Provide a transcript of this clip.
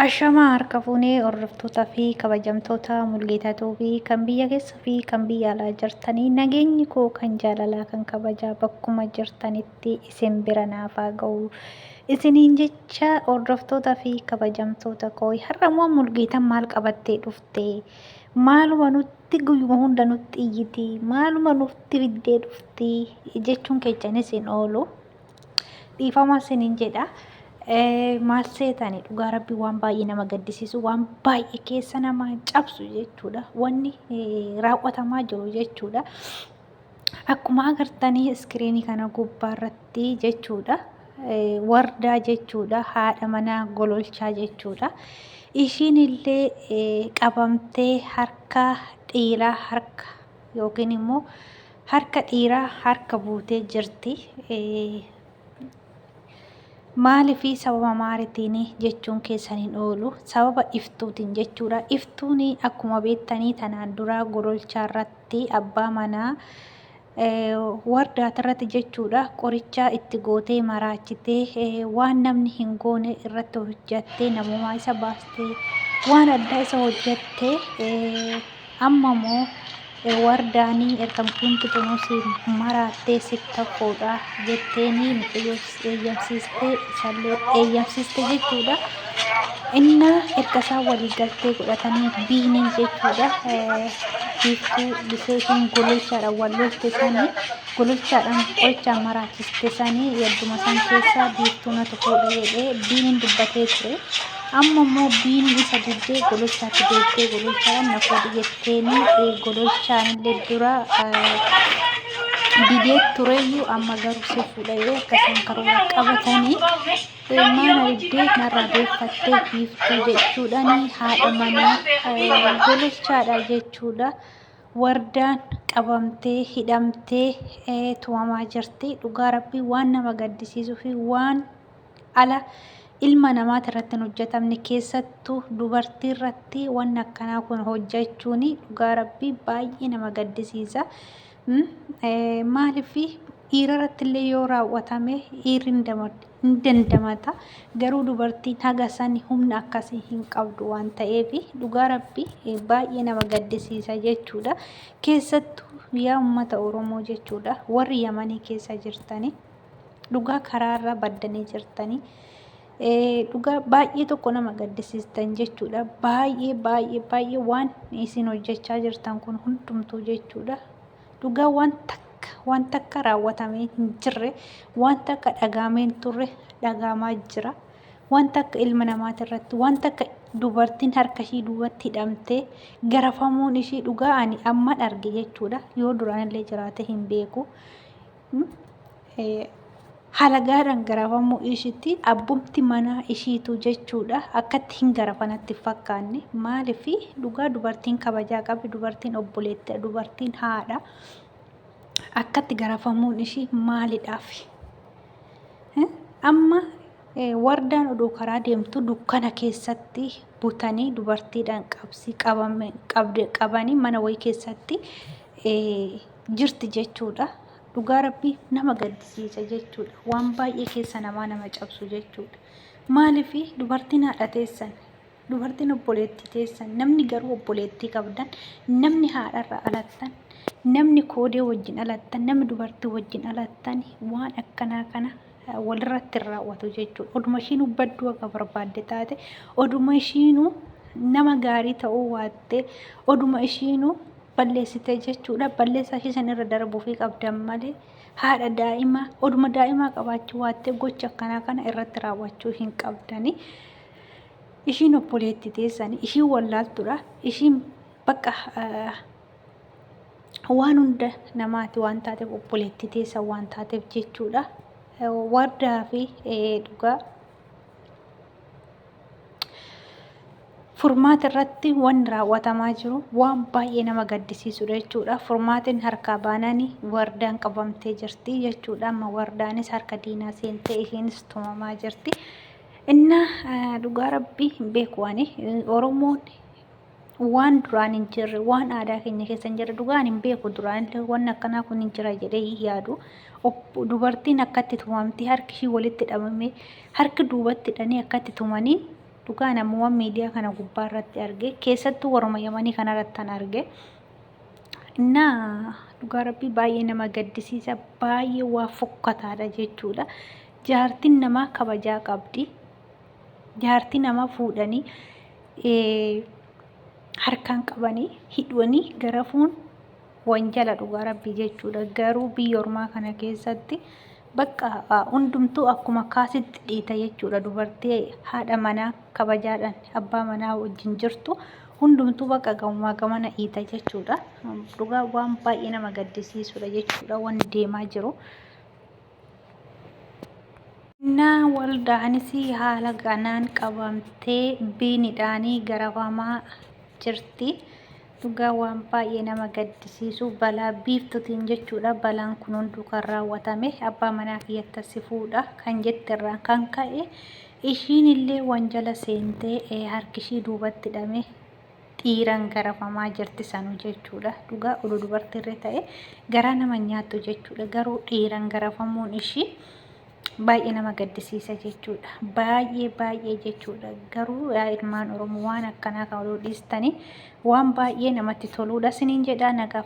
Ashamaa harka fuunee hordoftootaa fi kabajamtoota mul'atatuu fi kan biyya keessa fi kan biyya alaa jirtanii nageenyi koo kan jaalalaa kan kabajaa bakkuma jirtanitti isin bira naaf haa ga'u. Isiniin jecha hordoftootaa fi kabajamtoota koo har'a immoo mul'atan maal qabattee dhufte? Maaluma nutti guyyuma hunda nutti iyyiti? Maaluma nutti fiddee dhufti? Jechuun keessanis hin oolu. Dhiifama isiniin jedha. Maal seetanii dhugaa rabbii waan baay'ee nama gaddisiisu waan baay'ee keessa nama cabsu jechuudha. Wanni raawwatamaa jiru jechuudha. Akkuma agartanii iskiriinii kana gubbaarratti jechuudha. Wardaa jechuudha. Haadha manaa gololchaa jechuudha. Ishiin illee qabamtee harka dhiiraa harka yookiin immoo harka dhiiraa harka buutee jirti. Maaliifii sababa maaliitiin jechuun keessan hin oolu sababa iftuutiin jechuudha. Iftuun akkuma beektanii tanaan dura gololchaa irratti abbaa manaa wardaa irratti jechuudha qoricha itti gootee maraachitee waan namni hin goone irratti hojjattee namummaa isa baastee waan addaa isa hojjattee amma immoo wardaanii ergamtuun tunuusiin marattee sitta fuudha jetteeni eeyyamsiistee isallee eeyyamsiiste jechuudha. Inna erga isaan walii galtee godhatanii biiniin jechuudha. Biiftuu biseetiin gololchaadhaan wal lolte sanii gololchaadhaan qorichaan maraachiste sanii yadduma san keessaa biiftuu natu fuudha jedhee biiniin dubbatee ture. Amma immoo biiniin isa diddee gololchaatti deettee gololchaadhaan na fuudhi jetteeni gololchaan illee dura didee tureyyuu amma garuu si fuudhee akkasaan karoora qabatanii mana diddee narraa beeffattee biiftuu jechuudhaan haadha manaa gololchaadha jechuudha. Wardaan qabamtee hidhamtee tumamaa jirti. Dhugaa rabbii waan nama gaddisiisuu fi waan ala ilma namaati irratti hin hojjetamne keessattuu dubartii irratti waan akkanaa kun hojjechuun dhugaa rabbii baay'ee nama gaddisiisa. Maaliif dhiira irratti illee yoo raawwatame dhiirri hin dandamata. Garuu dubartiin haga sani humna akkasii hin qabdu waan ta'eef dhugaa rabbii baay'ee nama gaddisiisa jechuudha. Keessattuu yaa uummata Oromoo jechuudha warri Yamanii keessa jirtanii dhugaa karaarra baddanii jirtanii. Dhugaa baay'ee tokko nama gaddisiistan jechuudha. Baay'ee waan isin hojjechaa jirtan kun hundumtuu jechuudha. Dhugaa waan takka raawwatamee hin jirre waan takka dhagaamee hin turre dhagaamaa jira. Waan takka ilma namaati irratti waan takka dubartiin harka ishii duubatti hidhamtee garafamuun ishii dhugaa ani amma arge jechuudha. Yoo duraan illee jiraate hin beeku. Halagaadhaan garafamuu ishiitti abbumti manaa ishiitu jechuudha. Akkatti hin garafanatti fakkaanne maaliif dhugaa dubartiin kabajaa qabdi dubartiin obboleetti dubartiin haadha akkatti garafamuun ishii maalidhaaf? Amma wardaan oduu karaa deemtu dukkana keessatti butanii dubartiidhaan qabanii mana wayii keessatti jirti jechuudha. Dhugaa rabbii nama gaddisiisa jechuudha. Waan baay'ee keessa nama cabsu jechuudha. Maaliif dubartiin haadha teessan, dubartiin obboleettii teessan, namni garuu obboleettii qabdan, namni haadharra alattan, namni koodee wajjin alattan, namni dubartii wajjin alattan waan akkanaa kana walirratti raawwatu jechuudha. Oduma ishiinuu badduu akka barbaadde taate, oduma ishiinuu nama gaarii ta'uu waattee, oduma ishiinuu balleessite jechuudha. Balleessaa ishee sanirra darbuufii qabdan malee haadha daa'imaa oduma daa'imaa qabaachuu waattee gocha akkanaa kana irratti raawwachuu hin qabdani. Ishiin obboleettii teessanii ishiin wallaaltuudha. Ishiin bakka waan hunda namaati waan taateef obboleettii teessan waan taateef jechuudha. Wardaa fi dhugaa furmaata irratti wanni raawwatamaa jiru waan baay'ee nama gaddisiisudha jechuudha. Furmaatiin harkaa baananii wardaan qabamtee jirti jechuudha. Amma wardaanis harka diinaa seentee isheenis tumamaa jirti. Inna dhugaa rabbii hin beeku ani Oromoon waan duraan hin jirre waan aadaa keenya keessa hin jirre dhugaan hin beeku duraan waan akkanaa kun hin jira jedhee yaadu. Dubartiin akkatti tumamti harki ishii walitti dhabame harki duubatti hidhanii akkatti tumanii dhugaa namoota miidiyaa kana gubbaa irratti arge keessattuu warma Yamanii kana irratti arge. Innaa dhugaa rabbii baay'ee nama gaddisiisa, baay'ee waa fokkataadha jechuudha. Jaartiin namaa kabajaa qabdi. Jaartii namaa fuudhanii harkaan qabanii hidhanii garafuun wanjala dhugaa rabbii jechuudha. Garuu biyya ormaa kana keessatti bakka hundumtuu akkuma kaasitti dhiita jechuudha. Dubartii haadha manaa kabajaadhaan abbaa manaa wajjin jirtu hundumtuu bakka gamumaa gamana dhiita jechuudha. Dhugaa waan baay'ee nama gaddisiisudha jechuudha waan deemaa jiru. Naa waldaanis haala kanaan qabamtee biinidhaanii garafamaa jirti. Dhugaa waan baay'ee nama gaddisiisu balaa biiftuutiin jechuudha. Balaan kun hunduu kan raawwatame abbaa manaa kiyyatti fuudha kan jettirraan kan ka'e ishiin illee wanjala seentee harkishii duubatti hidhamee dhiiraan garafamaa jirti sanuu jechuudha. Dhugaa oduu dubartiirra ta'e garaa nama nyaattu jechuudha. Garuu dhiiraan garafamuun ishii baay'ee nama gaddisiisa jechuudha. Baay'ee jechuudha. Garuu ilmaan Oromoo waan akkanaa kan oduu dhiistanii waan baay'ee namatti toludha. Siniin jedhaa nagaa